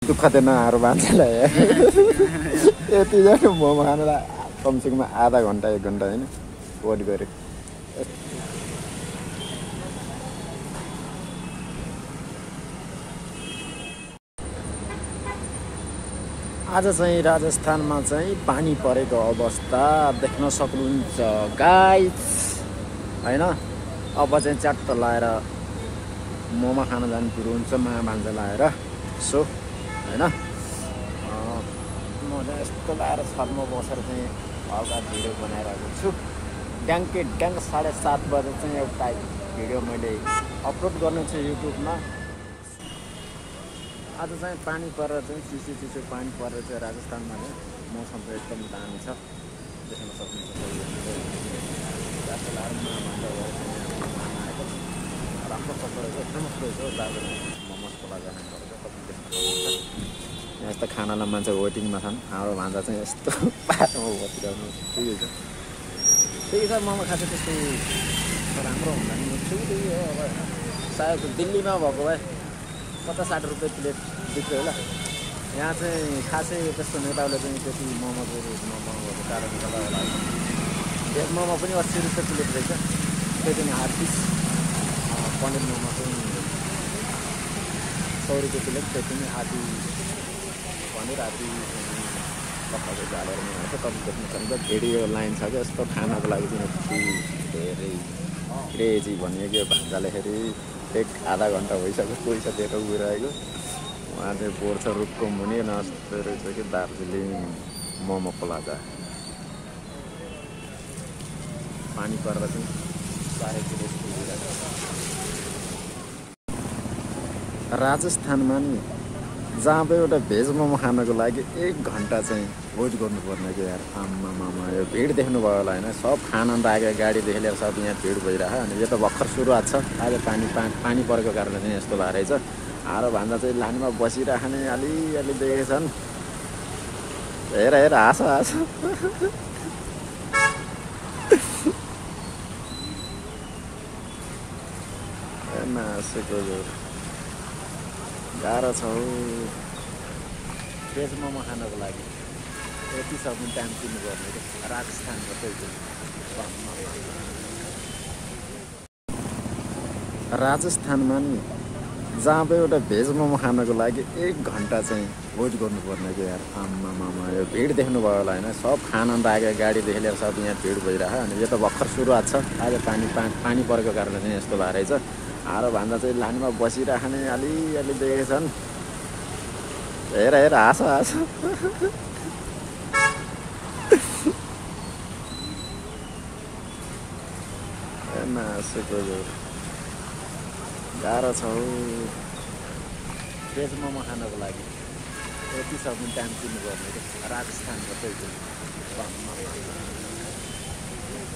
दुःख दिएन हाम्रो मान्छेलाई यति जानु मोमो खानुलाई कमसेकम आधा घन्टा 1 घन्टा होइन वेट गऱ्यो। आज चाहिँ राजस्थानमा चाहिँ पानी परेको अवस्था देख्न सक्नुहुन्छ गाइस हैन। अब चाहिँ च्याट्ट लाएर मोमो खान जानु पुरो हुन्छ मान्छे लाएर सो हैन। म चाहिँ यस्तो लाएर छलमा बसेर चाहिँ हल्का भिडियो बनाइरहेको छु। ड्याङ्के ड्याङ्क 7:30 बजे चाहिँ एउटा भिडियो मैले अपलोड गर्नु छु युट्युबमा। आज चाहिँ पानी परेर चाहिँ चिसो पानी परेर चाहिँ राजस्थानमा चाहिँ मौसम चाहिँ एकदम दामी छ देख्न सक्नुहुन्छ। राम्रो पक्रेको फेमस रहेछ दार्जिलिङ मोमोसको लागि यहाँ यस्तो खानालाई मान्छे वेटिङमा छन्। हाम्रो भान्जा चाहिँ यस्तो बाटोमा बसिरहनु त्यही छ। मोमो खाँदा त्यस्तो राम्रो हुँदैन छुट्टै हो। अब सायद दिल्लीमा भएको भए 50-60 रुपियाँ प्लेट बिक्यो होला। यहाँ चाहिँ खासै त्यस्तो नेपालले चाहिँ त्यति मोमोको रूपमा बनाएको कारणले गर्दा होला। भेज मोमो पनि 80 रुपियाँ प्लेट रहेछ। त्यो पनि हाफ पिस। पनिर मोमो चाहिँ 100 रुपियाँ प्लेट। त्यो पनि आधी पनिर आधी पक्काको हालेर बनाएको छ। तपाईँ देख्न सक्नुहुन्छ भिडियो लाइन छ क्या यस्तो खानाको लागि चाहिँ यति धेरै क्रेजी भन्यो कि भान्जाले फेरि आधा घन्टा भइसक्यो पैसा दिएर गइरहेको। उहाँ चाहिँ बोर्ड छ रुखको मुनि नस्तो रहेछ कि दार्जिलिङ मोमो प्लाजा। पानी परेर चाहिँ साह्रै राजस्थानमा नि जहाँ पनि एउटा भेज मोमो खानको लागि 1 घन्टा चाहिँ वेट गर्नुपर्ने कि यार। आम्मामा यो भिड देख्नुभयो होला होइन। सब खान लागेको गाडीदेखि लिएर सब यहाँ भिड भइरहेको। अनि यो त भर्खर सुरुवात छ। आज पानी परेको कारणले चाहिँ यस्तो भएको रहेछ। हारो भान्जा चाहिँ लाइनमा बसिराख्ने अलिअलि देखेछन्। हेर हाँस नासेको गाह्रो छ भेज मोमो खानको लागि। यति सक्नु टाइम दिनुपर्ने कि राजस्थानको चाहिँ राजस्थानमा नि जहाँ पनि एउटा भेज मोमो खानको लागि 1 घन्टा चाहिँ वेट गर्नुपर्ने कि यार। आम्मामा यो भिड देख्नुभयो होला होइन। सब खान लागेको गाडीदेखि लिएर सब यहाँ भिड भइरहेको। अनि यो त भर्खर सुरुवात छ। आज पानी परेको कारणले चाहिँ यस्तो भएको रहेछ। हारो भान्जा चाहिँ लाइनमा बसिराख्ने अलिअलि देखेछन्। हेर हाँस नासेको गाह्रो छ भेज मोमो खानको लागि। यति सक्नु टाइम दिनुपर्ने कि राजस्थानको चाहिँ